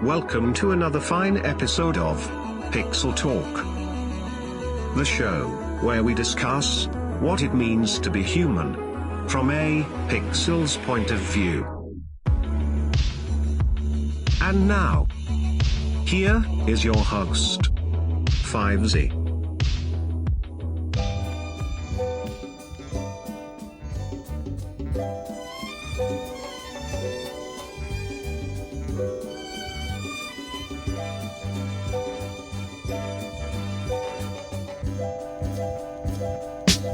Welcome to another fine episode of Pixel Talk, the show where we discuss what it means to be human from a pixel's point of view. And now, here is your host, Fivezy.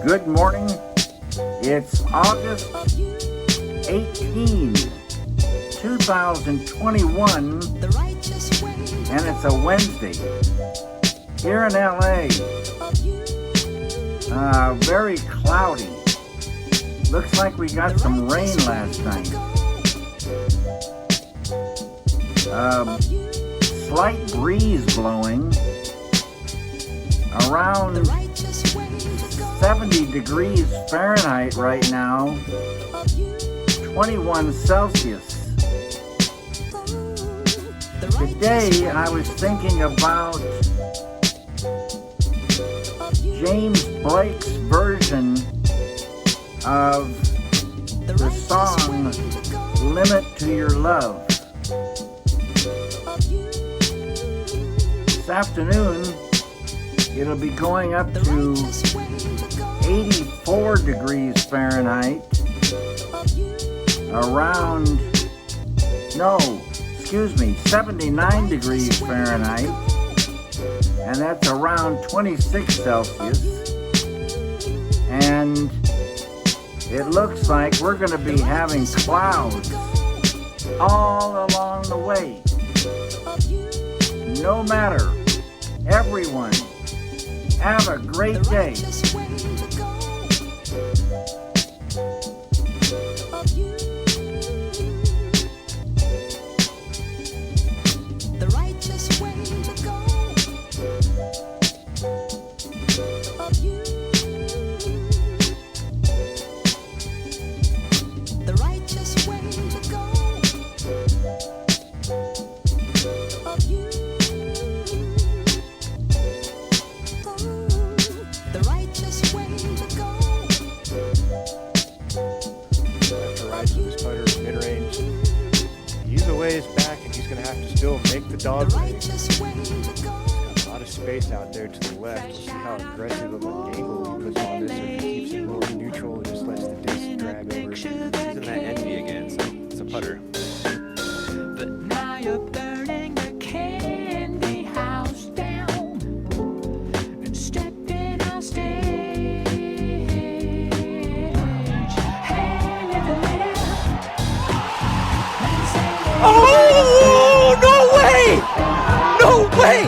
Good morning. It's August 18, 2021, and it's a Wednesday here in LA. Very cloudy. Looks like we got some rain last night. Slight breeze blowing around 70 degrees Fahrenheit right now, 21 Celsius. Today I was thinking about James Blake's version of the song Limit to Your Love. This afternoon it'll be going up to 84 degrees Fahrenheit, around, 79 degrees Fahrenheit, and that's around 26 Celsius, and it looks like we're going to be having clouds all along the way. No matter, everyone, have a great day. Make the dog leg. Got a lot of space out there to the left. We'll see how aggressive of an angle he puts on this, or if he keeps it more neutral and just lets the disc drag over. He's in that envy again, so it's a putter. But now you're burning the candy house down and stepping on stage. Hey, little lady, let's say Oh, no way! No way!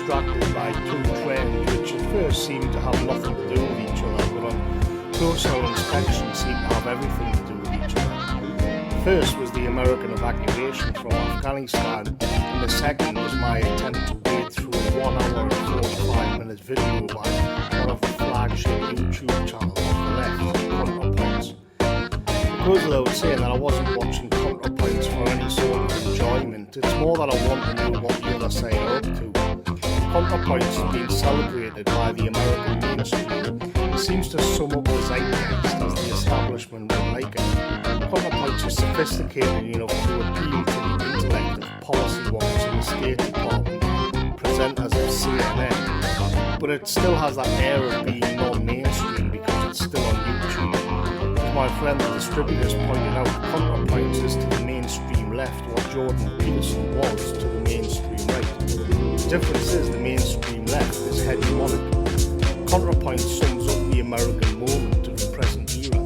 distracted by two trends which at first seemed to have nothing to do with each other, but on closer inspection seemed to have everything to do with each other. The first was the American evacuation from Afghanistan, and the second was my attempt to wade through a 1 hour and 45-minute video by one of the flagship YouTube channels on the left, Contra Points. It goes without saying that I wasn't watching Contra Points for any sort of enjoyment. It's more that I want to know what the other side are up to. Contra Points has been celebrated by the American mainstream. It seems to sum up the zeitgeist as the establishment would like it. Contra Points is sophisticated enough to appeal to the intellect of policy wonks in the State Department, presenters of CNN, but it still has that air of being non-mainstream because it's still on YouTube. As my friend the distributors pointed out, Contra Points is to the mainstream left what Jordan Peterson was to the mainstream right. The difference is the mainstream left is hegemonic. Contra Points sums up the American moment of the present era.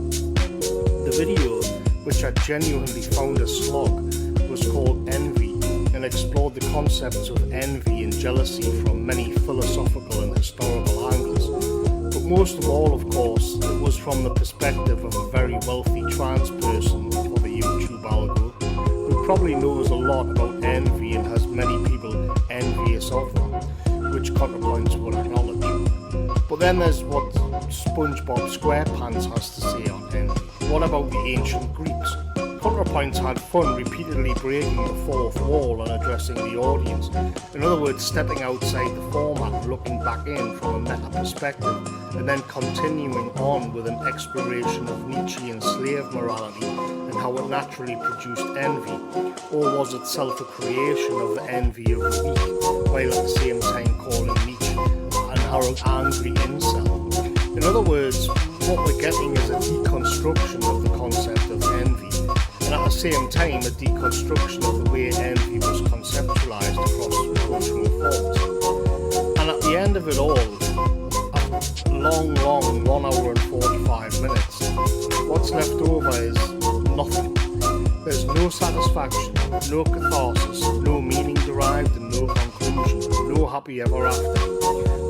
The video, which I genuinely found a slog, was called Envy and explored the concepts of envy and jealousy from many philosophical and historical angles. But most of all, of course, it was from the perspective of a very wealthy trans person for the YouTube algo, who probably knows a lot about envy and has many people envious of them, which Contra Points would acknowledge. But then there's what SpongeBob SquarePants has to say on envy. What about the ancient Greeks? Contra Points had fun repeatedly breaking the fourth wall and addressing the audience. In other words, stepping outside the format and looking back in from a meta perspective, and then continuing on with an exploration of Nietzschean slave morality and how it naturally produced envy, or was it self a creation of the envy of the weak, while at the same time calling Nietzsche an angry incel? In other words, what we're getting is a deconstruction of the concept of envy, and at the same time a deconstruction of the way envy was conceptualized across cultural forms. And at the end of it all, a long 1 hour and 45 minutes, what's left over is nothing. There's no satisfaction, no catharsis, no meaning derived and no conclusion, no happy ever after.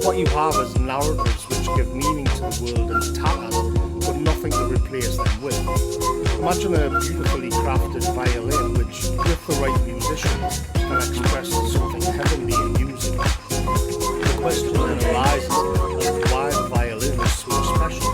What you have is narratives which give meaning to the world in tatters, but nothing to replace them with. Imagine a beautifully crafted violin which, with the right musicians, can express something heavenly in music. The question then arises as to why the violin is so special.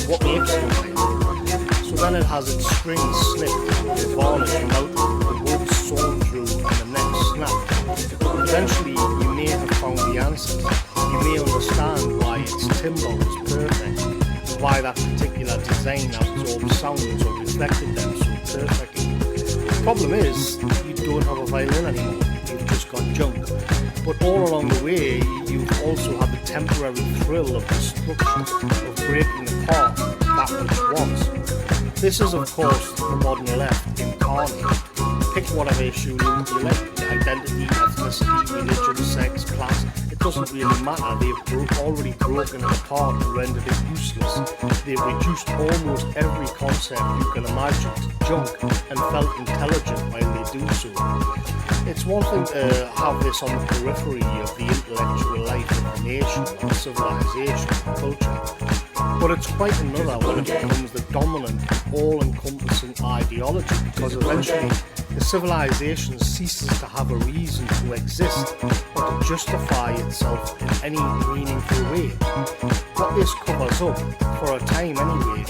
What makes it a violin? So then it has its strings snipped, the varnish melted, the wood sawn through, and the neck snapped. Eventually, you may have found the answers. You may understand why its timbre was perfect, and why that particular design absorbed sounds or reflected them so perfectly. The problem is, you don't have a violin anymore, you've just got junk. But all along the way, you've also had the temporary thrill of destruction, of breaking apart that which was. This is, of course, the modern left incarnate. Pick whatever issue you like, identity, ethnicity, religion, sex, class. It doesn't really matter. They've already broken it apart and rendered it useless. They've reduced almost every concept you can imagine to junk and felt intelligent while they do so. It's one thing to have this on the periphery of the intellectual life of a nation, of a civilization, of culture. But it's quite another when it becomes the dominant, all-encompassing ideology, because eventually the civilization ceases to have a reason to exist or to justify itself in any meaningful way. What this covers up, for a time anyway,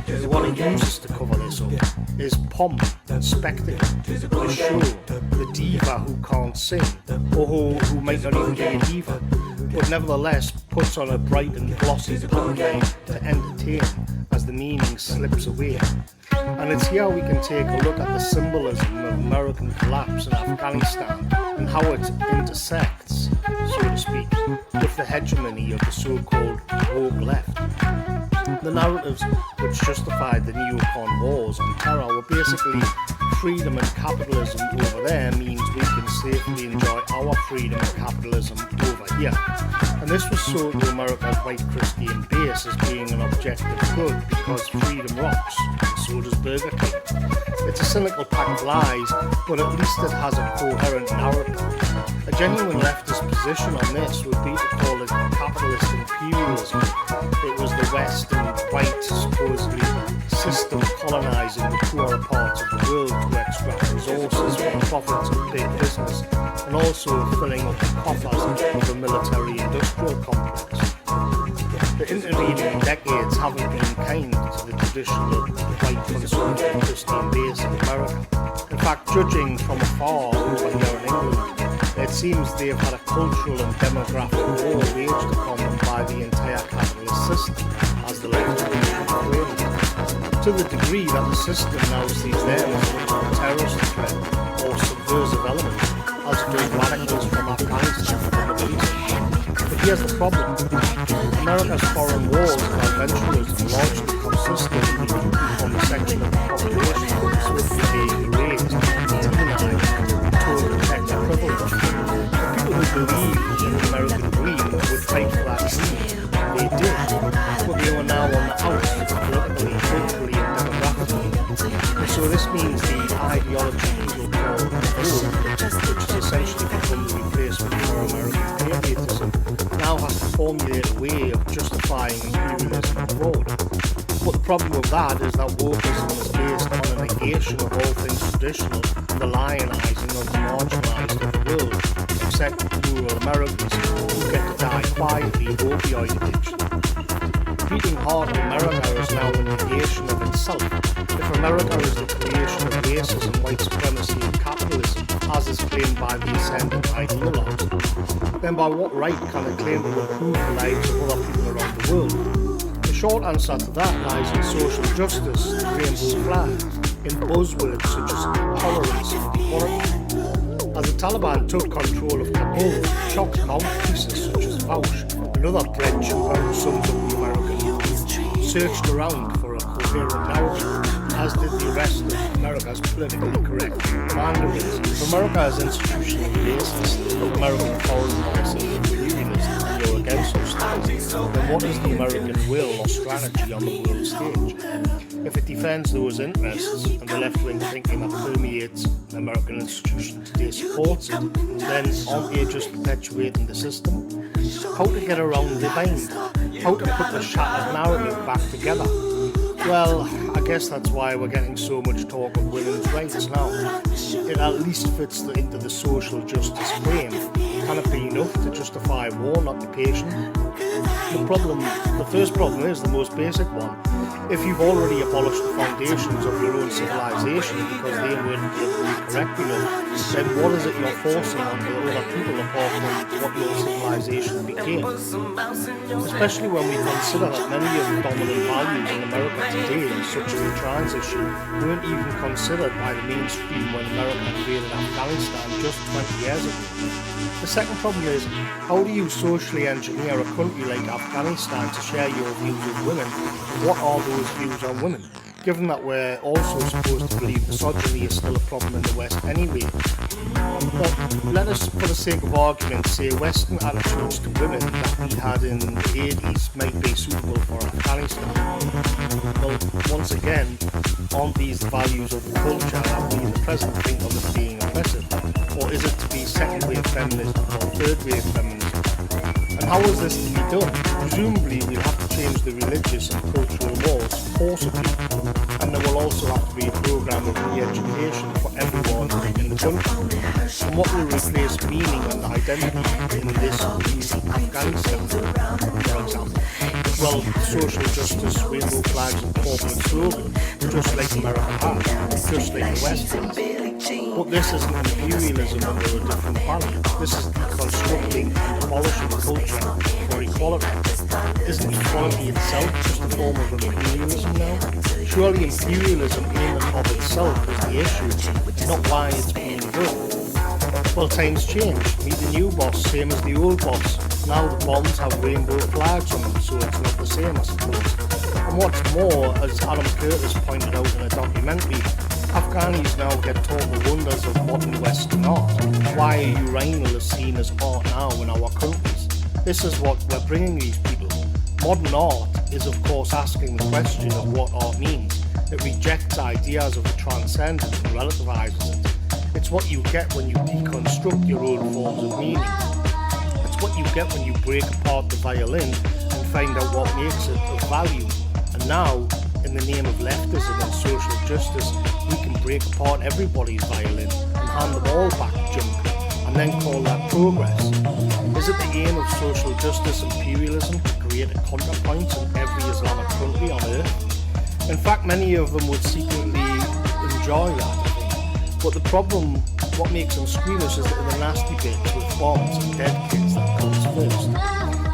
is what it uses to cover this up, is pomp, spectacle, the show, the diva who can't sing, or who might not even be a diva, but nevertheless puts on a bright and glossy pantomime to entertain as the meaning slips away. And it's here we can take a look at the symbolism of American collapse in Afghanistan and how it intersects, so to speak, with the hegemony of the so-called woke left. The narratives which justified the neocon wars on terror were basically freedom and capitalism over there means we can safely enjoy our freedom and capitalism over here. And this was sold to America's white Christian base as being an objective good because freedom rocks, and so does Burger King. It's a cynical pack of lies, but at least it has a coherent narrative. A genuine leftist position on this would be to call it capitalist imperialism. It was the West and white, supposedly, system colonising the poorer parts of the world to extract resources for the profits of big business, and also filling up the coffers of the military-industrial complex. The intervening decades haven't been kind to the traditional white conservative Christian base of America. In fact, judging from afar over here in England, it seems they have had a cultural and demographic war waged upon them by the entire capitalist system, as the left have proclaimed, to the degree that the system now sees them as a terrorist threat or subversive element, as it does radicals from Afghanistan and the Middle East. But here's the problem. America's foreign wars and adventurism largely consisted in recruiting from the section of the population that was swiftly being erased, demonized, and told to protect their privilege. The people who believed in the American dream would fight for that dream. They did, but they were now on the outs, politically, culturally, and demographically. And so this means the ideology people call the war, which has essentially become the replacement for American patriotism, now has to formulate a way of justifying imperialism abroad. But the problem with that is that wokeism is based on a negation of all things traditional, the lionising of the marginalised of the world, except rural Americans who get to die quietly of opioid addiction. Beating hard on America is now a negation of itself. If America is the creation of racism, white supremacy and capitalism, as is claimed by the ascendant ideologues, then by what right can it claim to improve the lives of other people around the world? The short answer to that lies in social justice, the rainbow flag, in buzzwords such as tolerance and equality. As the Taliban took control of Kabul, shocked mouthpieces such as Fauci, another bread chewer who sums up the American youth, searched around for a coherent narrative, as did the rest of America's politically correct mandarins. If America is institutionally racist, American foreign policy is imperialist, and you're against such things, then what is the American will or strategy on the world stage? If it defends those interests, and the left-wing thinking that permeates the American institution today supports it, then aren't they just perpetuating the system? How to get around the bind? How to put the shattered narrative back together? Well, I guess that's why we're getting so much talk of women's rights now. It at least fits into the social justice frame. Can it be enough to justify war and occupation? The first problem is the most basic one. If you've already abolished the foundations of your own civilization because they weren't politically correct enough, then what is it you're forcing on the other people apart from what your civilization became? Especially when we consider that many of the dominant values in America today, such as the trans issue, weren't even considered by the mainstream when America invaded Afghanistan just 20 years ago. The second problem is, how do you socially engineer a country like Afghanistan to share your views with women? And what are those views on women? Given that we're also supposed to believe misogyny is still a problem in the West anyway. But let us, for the sake of argument, say Western attitudes to women that we had in the 80s might be suitable for Afghanistan. Well, once again, aren't these the values of the culture that we in the present think of as being oppressive? Or is it to be second-wave feminism or third-wave feminism? And how is this to be done? Presumably we'll have to change the religious and cultural laws forcibly, and there will also have to be a programme of re-education for everyone in the country. And what will replace meaning and identity in this Afghanistan, for example? Well, social justice, rainbow flags and corporate slogans, just like America has, just like the West has. But this isn't imperialism under a different planet. This is deconstructing and abolishing culture for equality. Isn't equality itself just a form of imperialism now? Surely imperialism in and of itself is the issue, not why it's being done. Well, times change. Meet the new boss, same as the old boss. Now the bombs have rainbow flags on them, so it's not the same, I suppose. And what's more, as Adam Curtis pointed out in a documentary, Afghanis now get taught the wonders of modern Western art. Why are urinals seen as art now in our countries? This is what we're bringing these people. Modern art is of course asking the question of what art means. It rejects ideas of the transcendent and relativizes it. It's what you get when you deconstruct your own forms of meaning. It's what you get when you break apart the violin and find out what makes it of value. And now, in the name of leftism and social justice, we can break apart everybody's violin and hand them all back junk, and then call that progress. Is it the aim of social justice imperialism to create a counterpoint in every Islamic country on earth? In fact, many of them would secretly enjoy that, I think. But the problem, what makes them squeamish, is that in the nasty bits with bombs and dead kids, that comes first.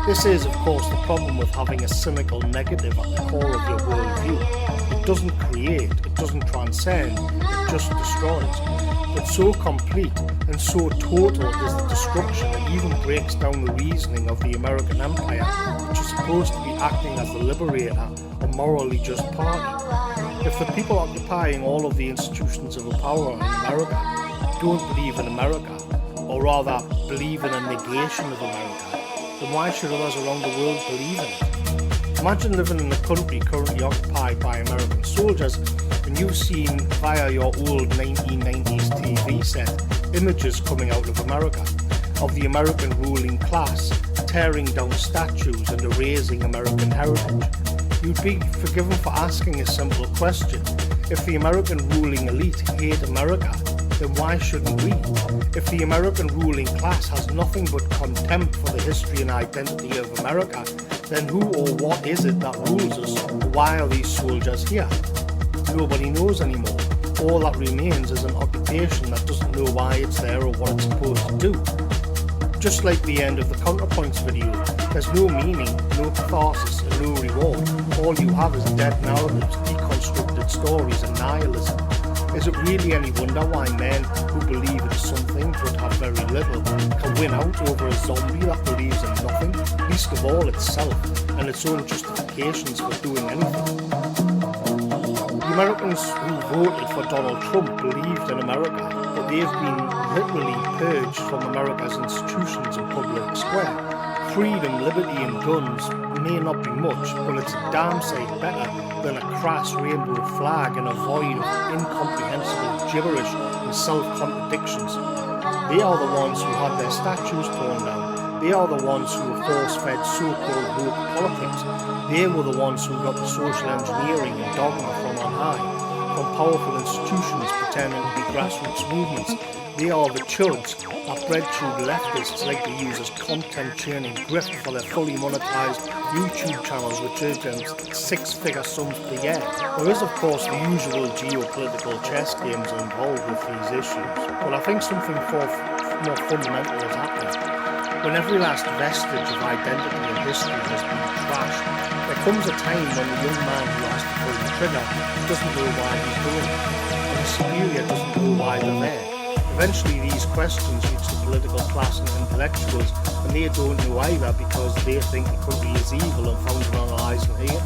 This is, of course, the problem with having a cynical negative at the core of your worldview. It doesn't create, it doesn't transcend, it just destroys. But so complete and so total is the destruction, it even breaks down the reasoning of the American empire, which is supposed to be acting as the liberator, a morally just party. If the people occupying all of the institutions of power in America don't believe in America, or rather believe in a negation of America, then why should others around the world believe in it? Imagine living in a country currently occupied by American soldiers, and you've seen via your old 1990s TV set images coming out of America, of the American ruling class tearing down statues and erasing American heritage. You'd be forgiven for asking a simple question. If the American ruling elite hate America, then why shouldn't we? If the American ruling class has nothing but contempt for the history and identity of America, then who or what is it that rules us? Why are these soldiers here? Nobody knows anymore. All that remains is an occupation that doesn't know why it's there or what it's supposed to do. Just like the end of the ContraPoints video, there's no meaning, no catharsis, and no reward. All you have is dead narratives, deconstructed stories, and nihilism. Is it really any wonder why men who believe in something but have very little can win out over a zombie that believes in nothing, least of all itself, and its own justifications for doing anything? The Americans who voted for Donald Trump believed in America, but they've been literally purged from America's institutions and public square. Freedom, liberty and guns may not be much, but it's a damn sight better than a crass rainbow flag and a void of incomprehensible gibberish and self-contradictions. They are the ones who had their statues torn down. They are the ones who were force-fed so-called woke politics. They were the ones who got the social engineering and dogma from on high, from powerful institutions pretending to be grassroots movements. They are the chuds that bread-tube leftists like to use as content-churning grift for their fully monetized YouTube channels which earn them six-figure sums per year. There is, of course, the usual geopolitical chess games involved with these issues, but I think something more fundamental is happening. When every last vestige of identity and history has been trashed, there comes a time when the young man who has to pull the trigger doesn't know why he's doing it, and the superior doesn't know why they're there. Eventually these questions reach the political class and intellectuals, and they don't know either because they think the country is evil and founded on lies and hate.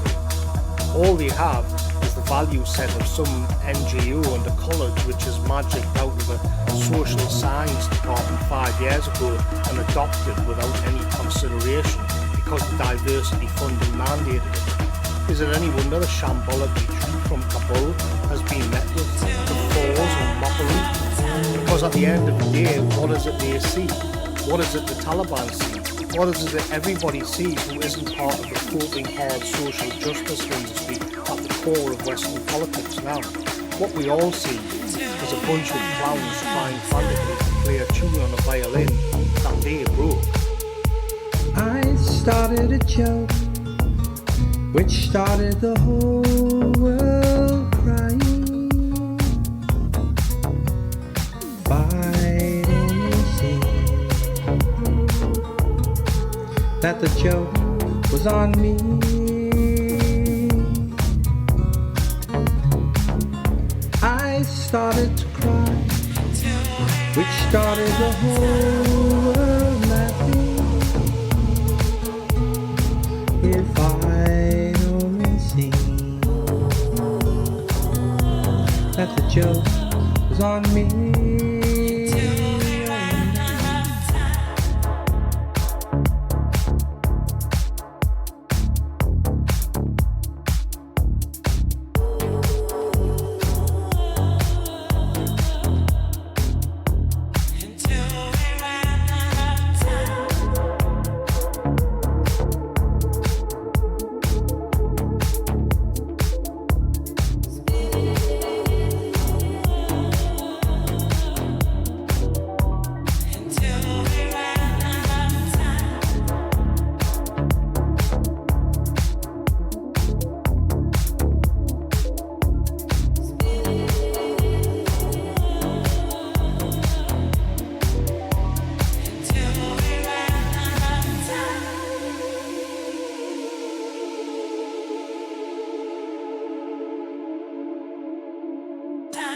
All they have is the value set of some NGO and a college which is magicked out of a social science department 5 years ago and adopted without any consideration because the diversity funding mandated it. Is it any wonder the shambolic retreat from Kabul has been met with guffaws and mockery? Because at the end of the day, what is it they see? What is it the Taliban see? What is it that everybody sees who isn't part of the coping hard social justice industry at the core of Western politics now? What we all see is a bunch of clowns trying frantically to play a tune on a violin that they broke. I started a joke which started the whole world crying. I'd only see that the joke was on me. I started to cry, which started the whole world laughing. If I'd only seen that that the joke was on me.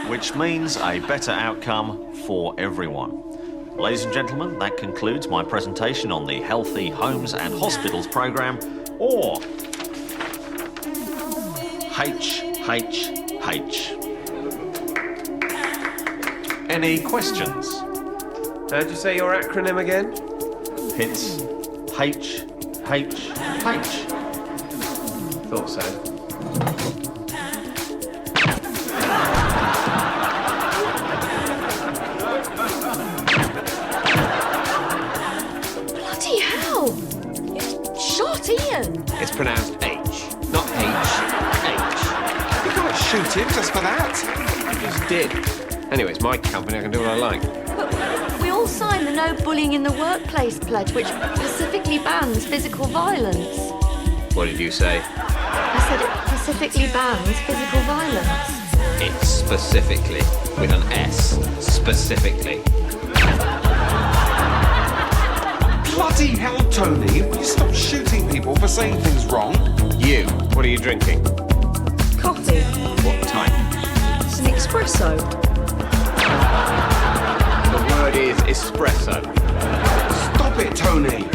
Which means a better outcome for everyone. Ladies and gentlemen, that concludes my presentation on the Healthy Homes and Hospitals programme, or HHH. Any questions? How'd you say your acronym again? It's HHH. Thought so. Bloody hell! You shot Ian! It's pronounced H, not H. You can't shoot him just for that. I just did. Anyway, it's my company, I can do what I like. But we all signed the No Bullying in the Workplace pledge, which specifically bans physical violence. What did you say? I said it specifically bans physical violence. It's specifically, with an S, specifically. Bloody hell, Tony! Will you stop shooting people for saying things wrong? You, what are you drinking? Coffee. What type? It's an espresso. The word is espresso. Stop it, Tony!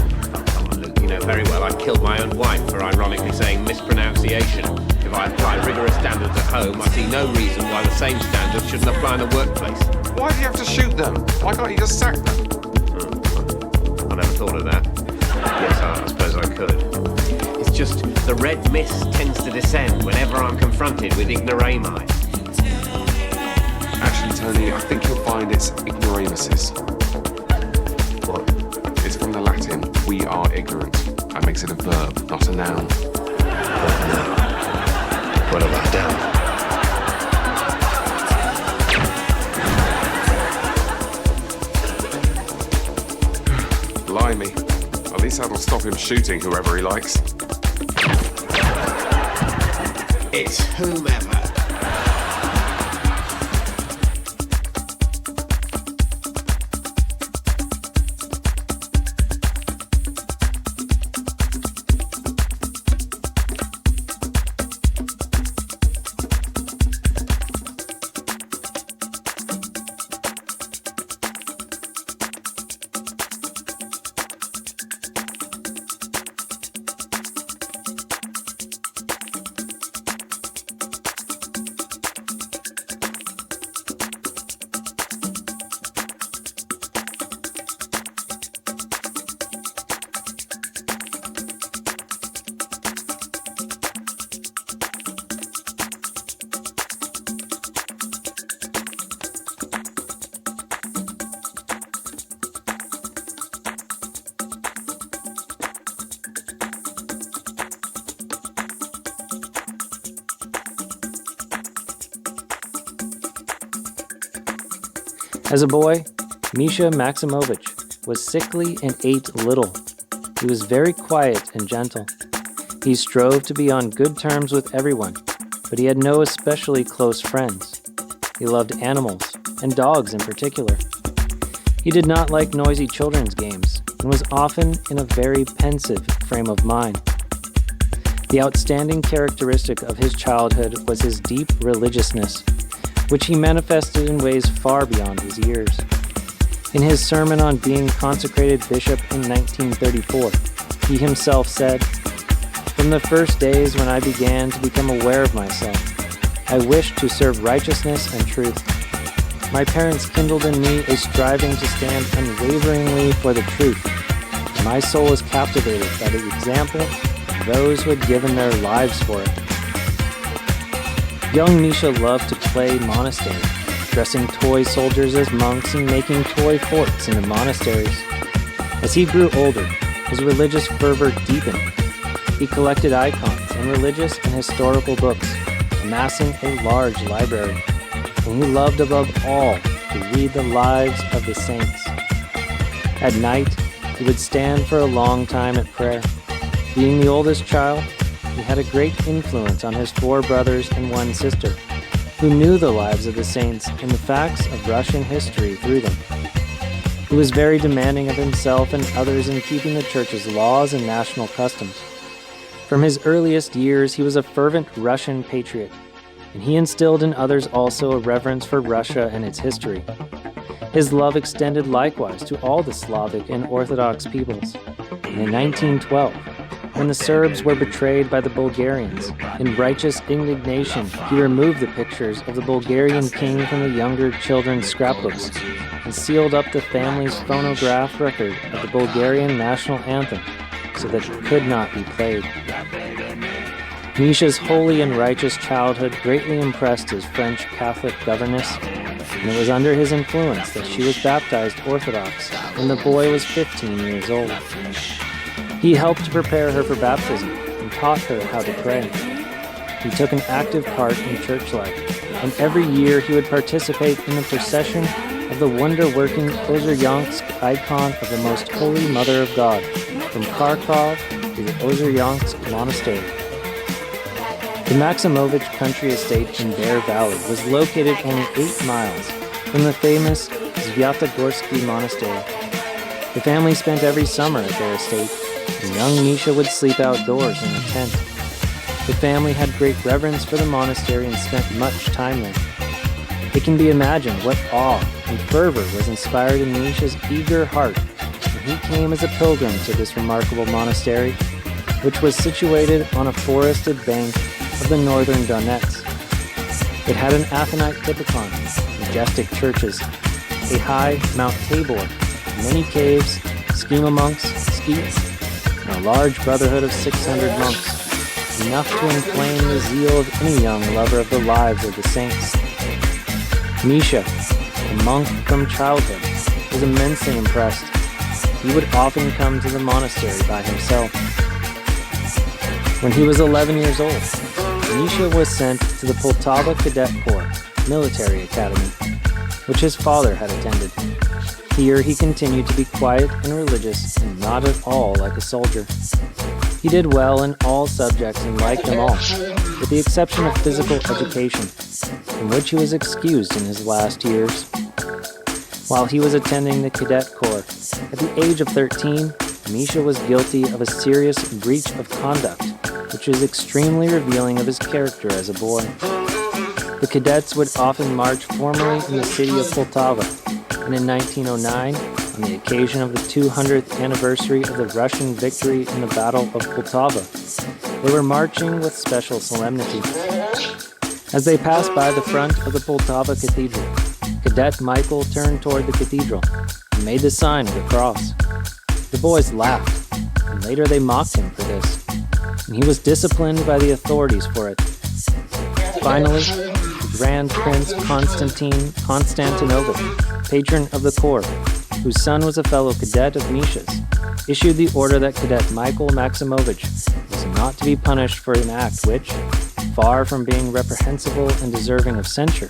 Come on, Luke, you know very well I killed my own wife for ironically saying mispronunciation. If I apply rigorous standards at home, I see no reason why the same standards shouldn't apply in the workplace. Why do you have to shoot them? Why can't you just sack them? I never thought of that. Yes, I suppose I could. It's just the red mist tends to descend whenever I'm confronted with ignoramus. Actually, Tony, I think you'll find it's ignoramuses. What? It's from the Latin, we are ignorant. That makes it a verb, not a noun. What now? What have I done? Blimey. At least that'll stop him shooting whoever he likes. It's whomever. As a boy, Misha Maximovich was sickly and ate little. He was very quiet and gentle. He strove to be on good terms with everyone, but he had no especially close friends. He loved animals, and dogs in particular. He did not like noisy children's games, and was often in a very pensive frame of mind. The outstanding characteristic of his childhood was his deep religiousness, which he manifested in ways far beyond his years. In his sermon on being consecrated bishop in 1934, he himself said, "From the first days when I began to become aware of myself, I wished to serve righteousness and truth. My parents kindled in me a striving to stand unwaveringly for the truth. My soul was captivated by the example of those who had given their lives for it. Young Misha loved to play monastery, dressing toy soldiers as monks and making toy forts in the monasteries. As he grew older, his religious fervor deepened. He collected icons and religious and historical books, amassing a large library, and he loved above all to read the lives of the saints. At night, he would stand for a long time at prayer. Being the oldest child, he had a great influence on his 4 brothers and 1 sister, who knew the lives of the saints and the facts of Russian history through them. He was very demanding of himself and others in keeping the church's laws and national customs. From his earliest years, he was a fervent Russian patriot, and he instilled in others also a reverence for Russia and its history. His love extended likewise to all the Slavic and Orthodox peoples. And in 1912, when the Serbs were betrayed by the Bulgarians, in righteous indignation, he removed the pictures of the Bulgarian king from the younger children's scrapbooks and sealed up the family's phonograph record of the Bulgarian national anthem so that it could not be played. Misha's holy and righteous childhood greatly impressed his French Catholic governess, and it was under his influence that she was baptized Orthodox when the boy was 15 years old. He helped to prepare her for baptism and taught her how to pray. He took an active part in church life, and every year he would participate in the procession of the wonder-working Ozeryansk icon of the Most Holy Mother of God from Kharkov to the Ozeryansk Monastery. The Maximovich country estate in Bear Valley was located only 8 miles from the famous Svyatogorsky Monastery. The family spent every summer at their estate, and young Misha would sleep outdoors in a tent. The family had great reverence for the monastery and spent much time there. It can be imagined what awe and fervor was inspired in Misha's eager heart when he came as a pilgrim to this remarkable monastery, which was situated on a forested bank of the northern Donets. It had an Athonite typicon, majestic churches, a high Mount Tabor, many caves, schema monks, skeets, and a large brotherhood of 600 monks, enough to inflame the zeal of any young lover of the lives of the saints. Misha, a monk from childhood, was immensely impressed. He would often come to the monastery by himself. When he was 11 years old, Misha was sent to the Poltava Cadet Corps military academy, which his father had attended. Here he continued to be quiet and religious and not at all like a soldier. He did well in all subjects and liked them all, with the exception of physical education, from which he was excused in his last years. While he was attending the cadet corps, at the age of 13, Misha was guilty of a serious breach of conduct, which is extremely revealing of his character as a boy. The cadets would often march formally in the city of Poltava, and in 1909, on the occasion of the 200th anniversary of the Russian victory in the Battle of Poltava, they were marching with special solemnity. As they passed by the front of the Poltava Cathedral, Cadet Michael turned toward the cathedral and made the sign of the cross. The boys laughed, and later they mocked him for this, and he was disciplined by the authorities for it. Finally, the Grand Prince Konstantinovich, patron of the Corps, whose son was a fellow cadet of Misha's, issued the order that Cadet Michael Maximovich was not to be punished for an act which, far from being reprehensible and deserving of censure,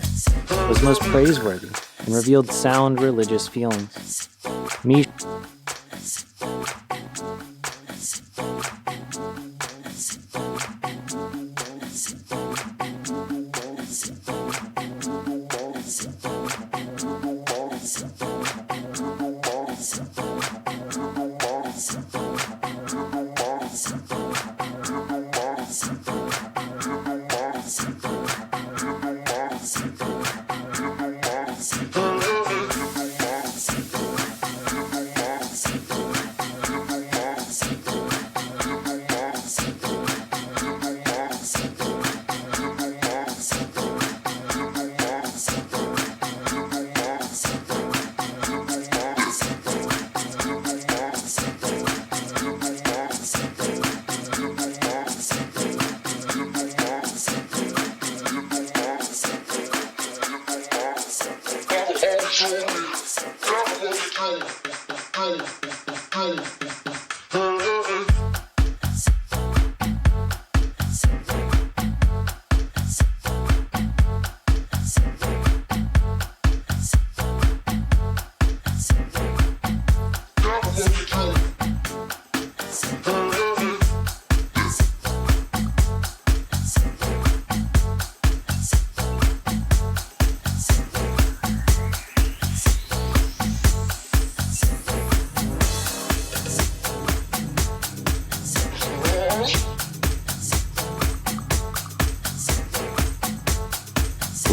was most praiseworthy and revealed sound religious feelings. Misha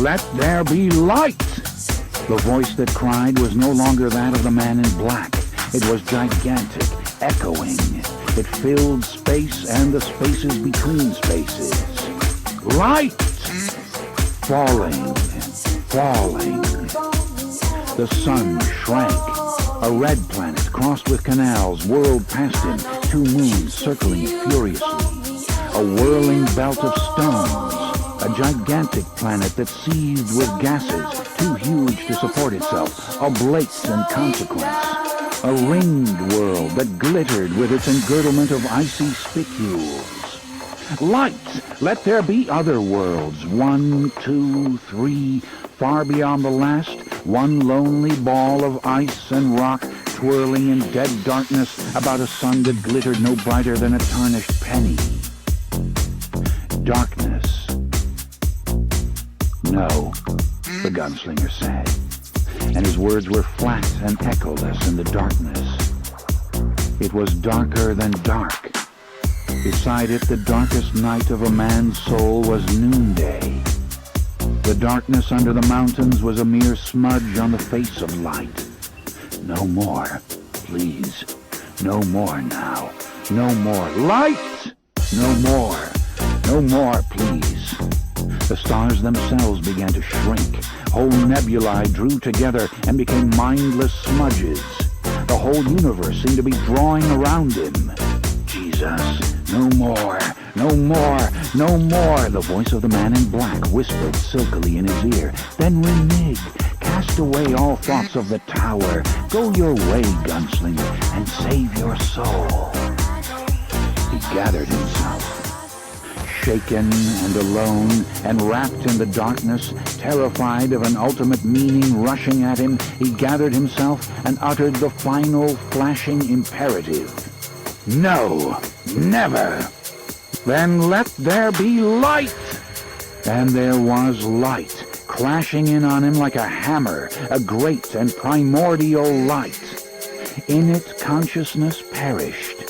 let there be light! The voice that cried was no longer that of the man in black. It was gigantic, echoing. It filled space and the spaces between spaces. Light! Falling, falling. The sun shrank. A red planet crossed with canals whirled past him, 2 moons circling furiously. A whirling belt of stones. A gigantic planet that seethed with gases, too huge to support itself, oblate in consequence. A ringed world that glittered with its engirdlement of icy spicules. Light! Let there be other worlds. 1, 2, 3, far beyond the last, one lonely ball of ice and rock twirling in dead darkness about a sun that glittered no brighter than a tarnished penny. Darkness. No, the gunslinger said, and his words were flat and echoless in the darkness. It was darker than dark. Beside it, the darkest night of a man's soul was noonday. The darkness under the mountains was a mere smudge on the face of light. No more, please. No more now. No more. Light! No more. No more, please. The stars themselves began to shrink. Whole nebulae drew together and became mindless smudges. The whole universe seemed to be drawing around him. Jesus, no more, no more, no more, the voice of the man in black whispered silkily in his ear. Then renege, cast away all thoughts of the tower. Go your way, gunslinger, and save your soul. He gathered himself. Shaken and alone and wrapped in the darkness, terrified of an ultimate meaning rushing at him, he gathered himself and uttered the final flashing imperative. No, never. Then let there be light. And there was light, crashing in on him like a hammer, a great and primordial light. In it, consciousness perished.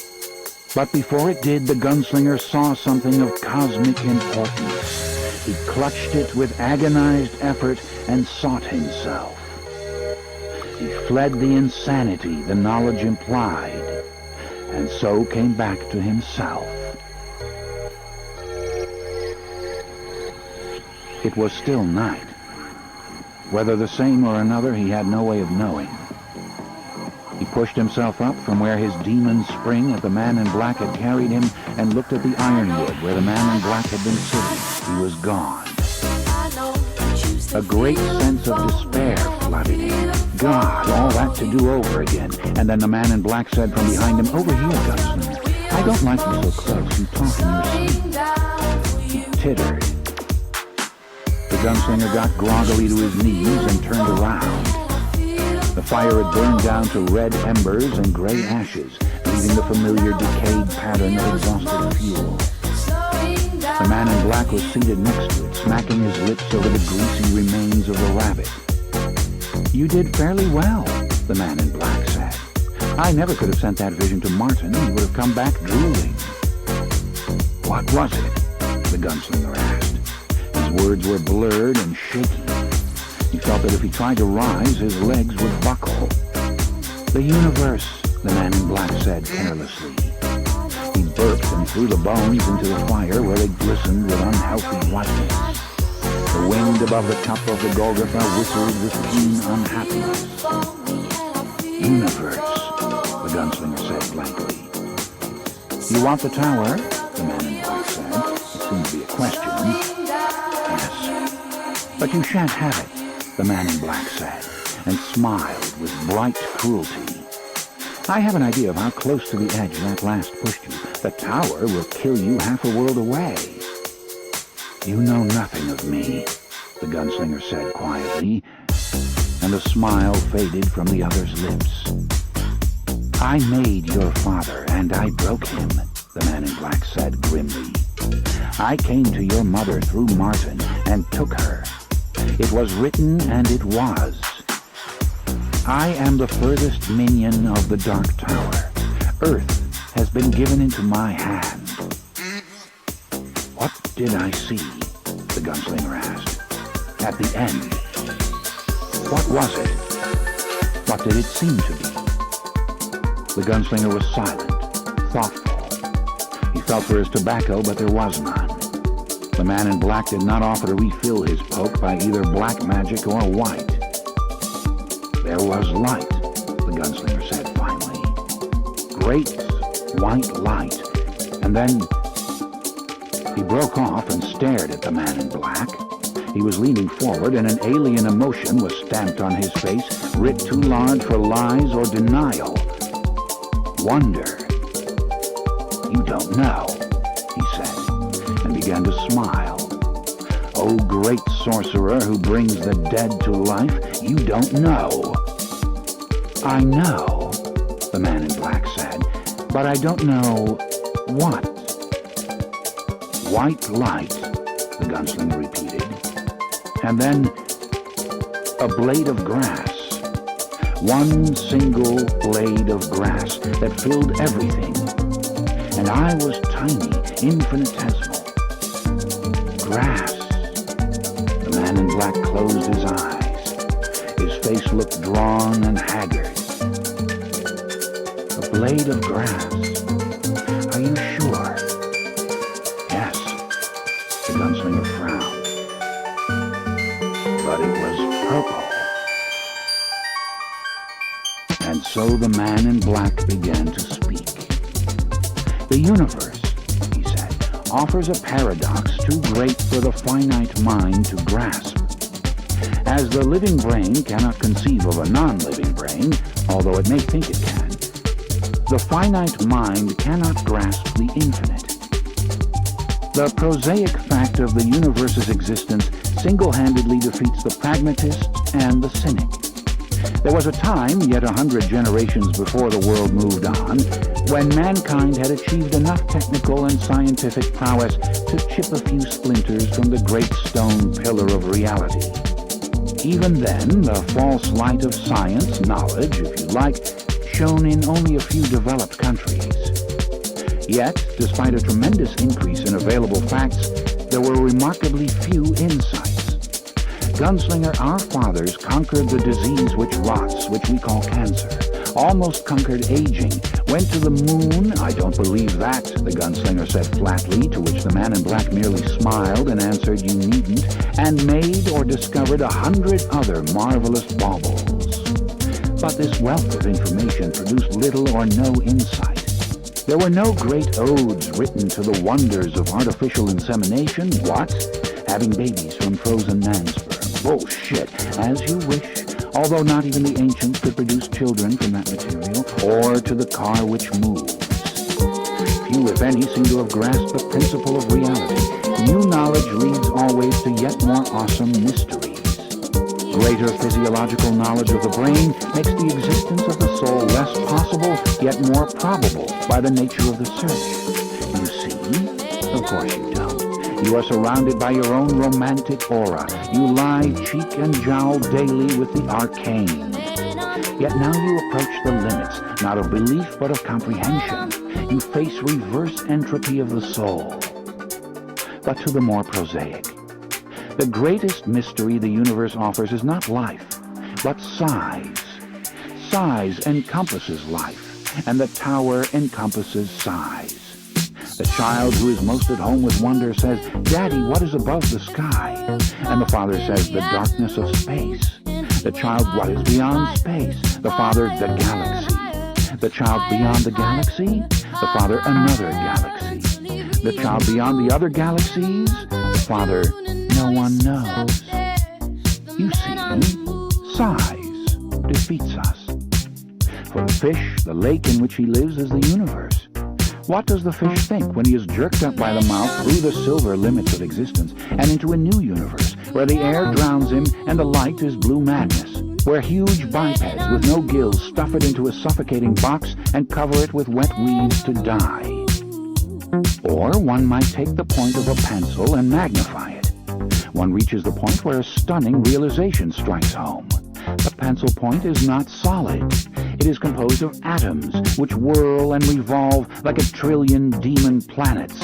But before it did, the gunslinger saw something of cosmic importance. He clutched it with agonized effort and sought himself. He fled the insanity the knowledge implied, and so came back to himself. It was still night. Whether the same or another, he had no way of knowing. He pushed himself up from where his demon spring at the man in black had carried him and looked at the ironwood where the man in black had been sitting. He was gone. A great sense of despair flooded him. God, all that to do over again. And then the man in black said from behind him, "Over here, gunslinger. I don't like you so close. You talk in your sleep." He tittered. The gunslinger got groggily to his knees and turned around. The fire had burned down to red embers and gray ashes, leaving the familiar decayed pattern of exhausted fuel. The man in black was seated next to it, smacking his lips over the greasy remains of the rabbit. "You did fairly well," the man in black said. "I never could have sent that vision to Martin. He would have come back drooling." "What was it?" the gunslinger asked. His words were blurred and shaky. He felt that if he tried to rise, his legs would buckle. "The universe," the man in black said carelessly. He burped and threw the bones into the fire where they glistened with unhealthy whiteness. The wind above the cup of the Golgotha whistled with keen unhappiness. "Universe," the gunslinger said blankly. "You want the tower?" the man in black said. It seemed to be a question. "Yes. But you shan't have it," the man in black said, and smiled with bright cruelty. "I have an idea of how close to the edge that last pushed you. The tower will kill you half a world away." "You know nothing of me," the gunslinger said quietly, and a smile faded from the other's lips. "I made your father, and I broke him," the man in black said grimly. "I came to your mother through Martin and took her. It was written, and it was. I am the furthest minion of the Dark Tower. Earth has been given into my hand." "What did I see?" the gunslinger asked. at the end. What was it? What did it seem to be? The gunslinger was silent, thoughtful. He felt for his tobacco, but there was none. The man in black did not offer to refill his poke by either black magic or white. There was light, the gunslinger said finally. Great white light. And then he broke off and stared at the man in black. He was leaning forward, and an alien emotion was stamped on his face, writ too large for lies or denial. Wonder. You don't know, he said, and began to smile. Oh, great sorcerer who brings the dead to life, you don't know. I know, the man in black said, but I don't know what. White light, the gunslinger repeated, and then a blade of grass. One single blade of grass that filled everything. And I was tiny, infinitesimal. Grass. The man in black closed his eyes. His face looked drawn and haggard. A blade of grass. Are you sure? Yes. The gunslinger frowned. But it was purple. And so the man in black began to speak. The universe, he said, offers a paradox too great for the finite mind to grasp. As the living brain cannot conceive of a non-living brain, although it may think it can, the finite mind cannot grasp the infinite. The prosaic fact of the universe's existence single-handedly defeats the pragmatist and the cynic. There was a time, yet 100 generations before the world moved on, when mankind had achieved enough technical and scientific prowess to chip a few splinters from the great stone pillar of reality. Even then, the false light of science, knowledge, if you like, shone in only a few developed countries. Yet, despite a tremendous increase in available facts, there were remarkably few insights. Gunslinger, our fathers conquered the disease which rots, which we call cancer, almost conquered aging, went to the moon. I don't believe that, the gunslinger said flatly, to which the man in black merely smiled and answered, you needn't, and made or discovered 100 other marvelous baubles. But this wealth of information produced little or no insight. There were no great odes written to the wonders of artificial insemination. What? Having babies from frozen man sperm. Bullshit. As you wish. Although not even the ancients could produce children from that material, or to the car which moves. Few, if any, seem to have grasped the principle of reality. New knowledge leads always to yet more awesome mysteries. Greater physiological knowledge of the brain makes the existence of the soul less possible, yet more probable by the nature of the search. You see? Of course you don't. You are surrounded by your own romantic aura. You lie cheek and jowl daily with the arcane. Yet now you approach the limits, not of belief but of comprehension. You face reverse entropy of the soul. But to the more prosaic. The greatest mystery the universe offers is not life, but size. Size encompasses life, and the tower encompasses size. The child who is most at home with wonder says, Daddy, what is above the sky? And the father says, the darkness of space. The child, what is beyond space? The father, the galaxy. The child beyond the galaxy? The father, another galaxy. The child beyond the other galaxies? The father, no one knows. You see, size defeats us. For the fish, the lake in which he lives is the universe. What does the fish think when he is jerked up by the mouth through the silver limits of existence and into a new universe, where the air drowns him and the light is blue madness, where huge bipeds with no gills stuff it into a suffocating box and cover it with wet weeds to die? Or one might take the point of a pencil and magnify it. One reaches the point where a stunning realization strikes home. The pencil point is not solid. It is composed of atoms which whirl and revolve like a trillion demon planets.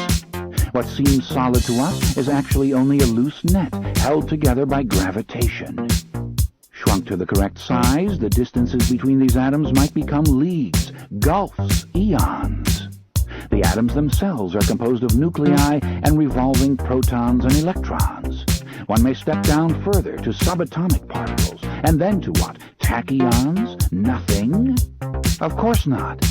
What seems solid to us is actually only a loose net held together by gravitation. Shrunk to the correct size, the distances between these atoms might become leagues, gulfs, eons. The atoms themselves are composed of nuclei and revolving protons and electrons. One may step down further to subatomic particles, and then to what? Tachyons? Nothing? Of course not.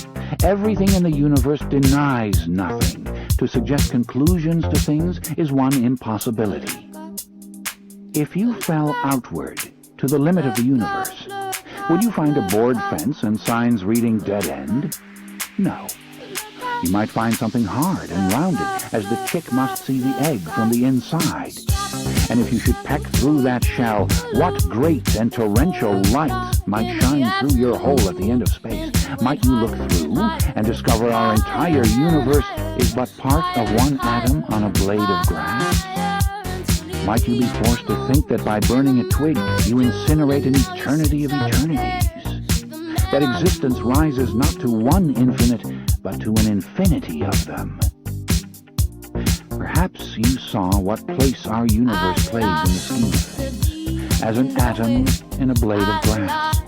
Everything in the universe denies nothing. To suggest conclusions to things is one impossibility. If you fell outward to the limit of the universe, would you find a board fence and signs reading dead end? No. You might find something hard and rounded, as the chick must see the egg from the inside. And if you should peck through that shell, what great and torrential light might shine through your hole at the end of space? Might you look through and discover our entire universe is but part of one atom on a blade of grass? Might you be forced to think that by burning a twig, you incinerate an eternity of eternities? That existence rises not to one infinite, but to an infinity of them. Perhaps you saw what place our universe plays in the scheme of things, as an atom in a blade of grass.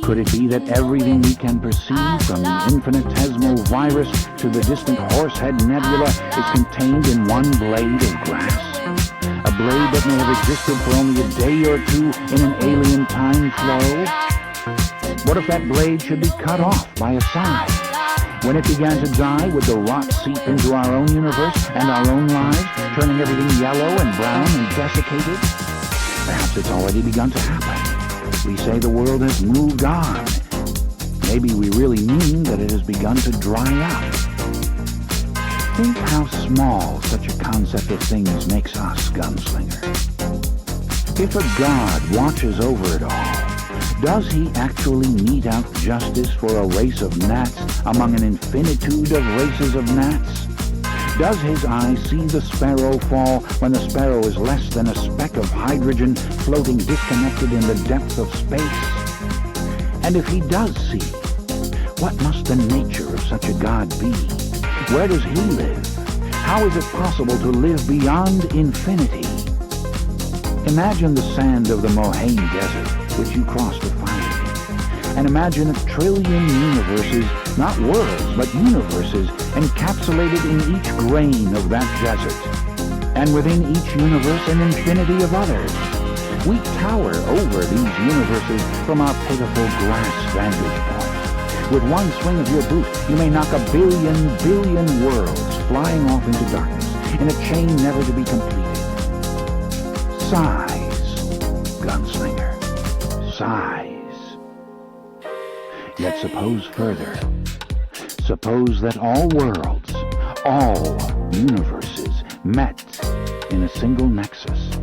Could it be that everything we can perceive, from the infinitesimal virus to the distant Horsehead Nebula, is contained in one blade of grass? A blade that may have existed for only a day or two in an alien time flow? What if that blade should be cut off by a sigh? When it began to die, would the rot seep into our own universe and our own lives, turning everything yellow and brown and desiccated? Perhaps it's already begun to happen. We say the world has moved on. Maybe we really mean that it has begun to dry up. Think how small such a concept of things makes us, Gunslinger. If a god watches over it all, does he actually mete out justice for a race of gnats among an infinitude of races of gnats? Does his eye see the sparrow fall when the sparrow is less than a speck of hydrogen floating disconnected in the depth of space? And if he does see, what must the nature of such a god be? Where does he live? How is it possible to live beyond infinity? Imagine the sand of the Mohaine Desert, which you crossed to find me. And imagine 1 trillion universes, not worlds, but universes, encapsulated in each grain of that desert. And within each universe, an infinity of others. We tower over these universes from our pitiful grass vantage point. With one swing of your boot, you may knock 1 billion worlds flying off into darkness, in a chain never to be completed. Sighs, Gunslinger, sighs. Yet suppose further. Suppose that all worlds, all universes met in a single nexus,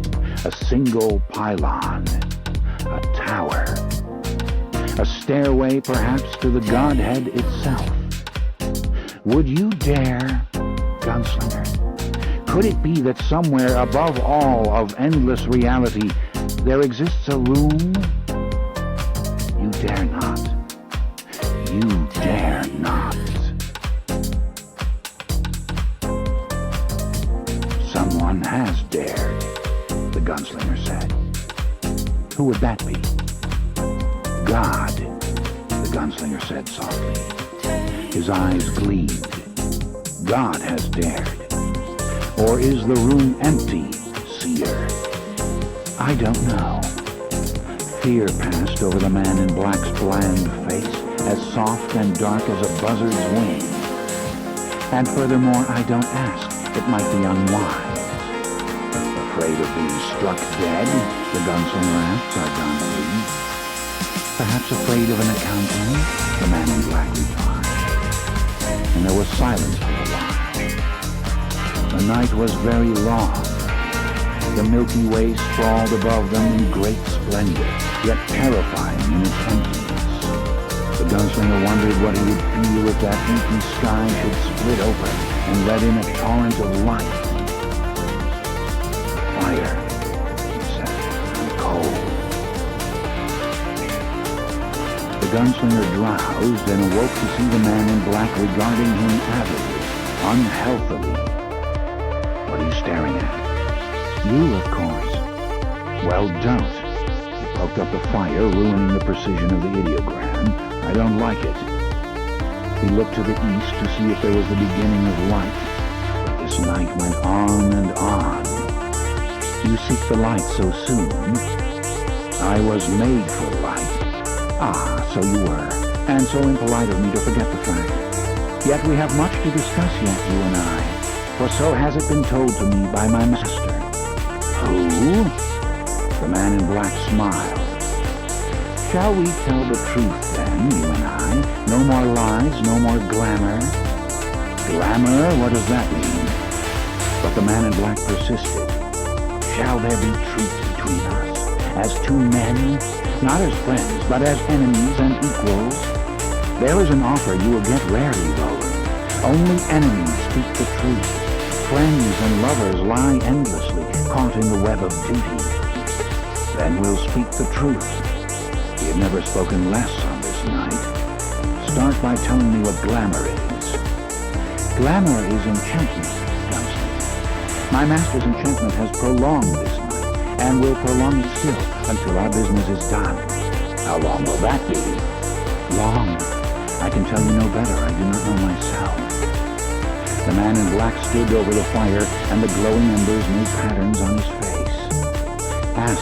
a single pylon, a tower, a stairway perhaps to the Godhead itself. Would you dare, Gunslinger? Could it be that somewhere above all of endless reality there exists a room? You dare not. You dare not. Someone has dared, the Gunslinger said. Who would that be? God, the Gunslinger said softly. His eyes gleamed. God has dared. Or is the room empty, seer? I don't know. Fear passed over the man in black's bland face, as soft and dark as a buzzard's wing. And furthermore, I don't ask. It might be unwise. Afraid of being struck dead? The Gunslinger asked sardonically. Perhaps afraid of an accounting? The man in black replied. And there was silence for a while. The night was very long. The Milky Way sprawled above them in great splendor, yet terrifying in its emptiness. The Gunslinger wondered what he would feel if that inky sky should split open and let in a torrent of light. Fire, he said, and cold. The Gunslinger drowsed and awoke to see the man in black regarding him avidly, unhealthily. What are you staring at? You, of course. Well, don't. You poked up the fire, ruining the precision of the ideogram. I don't like it. He looked to the east to see if there was the beginning of light. But this night went on and on. You seek the light so soon. I was made for light. Ah, so you were. And so impolite of me to forget the fact. Yet we have much to discuss yet, you and I. For so has it been told to me by my master. Who? The man in black smiled. Shall we tell the truth then, you and I? No more lies, no more glamour. Glamour? What does that mean? But the man in black persisted. Shall there be truth between us? As two men? Not as friends, but as enemies and equals? There is an offer you will get rarely, Roland. Only enemies speak the truth. Friends and lovers lie endlessly, caught in the web of duty. Then we'll speak the truth. He had never spoken less on this night. Start by telling me what glamour is. Glamour is enchantment, Gunslinger. My master's enchantment has prolonged this night, and will prolong it still until our business is done. How long will that be? Long. I can tell you no better. I do not know myself. The man in black stood over the fire, and the glowing embers made patterns on his face. Ask.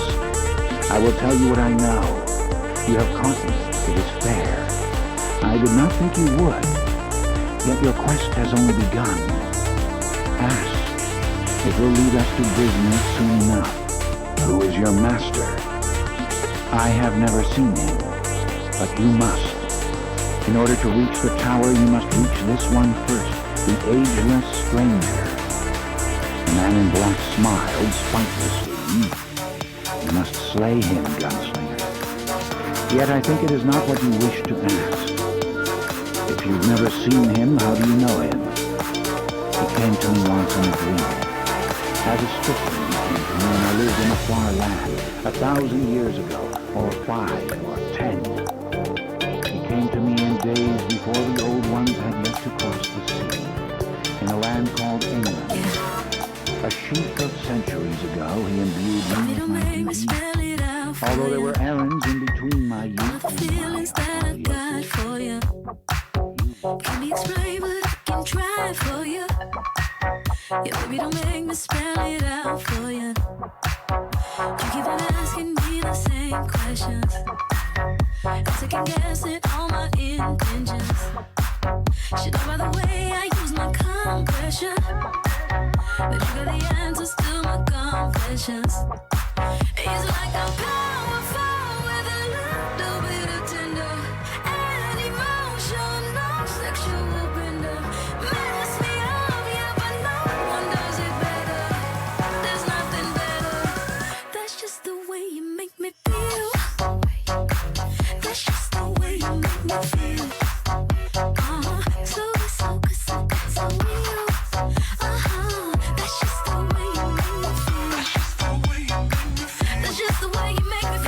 I will tell you what I know. You have caught me. It is fair. I did not think you would. Yet your quest has only begun. Ask. It will lead us to business soon enough. Who is your master? I have never seen him, but you must. In order to reach the tower, you must reach this one first, the ageless stranger. The man in black smiled spitefully. You must slay him, Gunslinger. Yet I think it is not what you wish to ask. If you've never seen him, how do you know him? He came to me once in a dream. As a stripling, he came to me when I lived in a far land, 1,000 years ago, or 5 or 10. He came to me in days before the old ones had yet to cross the sea, in a land called England. A sheep of centuries ago, he imbued me with my beauty. Although there were errands in between my youth and my for you. Can be explained, but I can try for you. Yeah, baby, don't make me spell it out for you. You keep on asking me the same questions. I'm second guessing all my intentions. Should know by the way I use my compression. But you got the answers to my confessions. It's like I'm powerful with a little bit of tender and emotional sexual bender. Mess me up, yeah, but no one does it better. There's nothing better. That's just the way you make me feel. That's just the way you make me feel. So good, so good, so good, so real. That's just the way you make me feel. That's just the way you make me feel.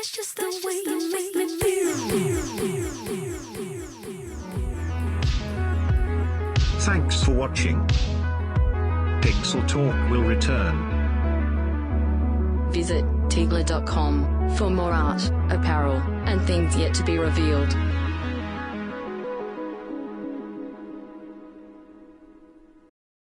That's just the way you make me feel. Thanks for watching. Pixel Talk will return. Visit Tigler.com for more art, apparel, and things yet to be revealed.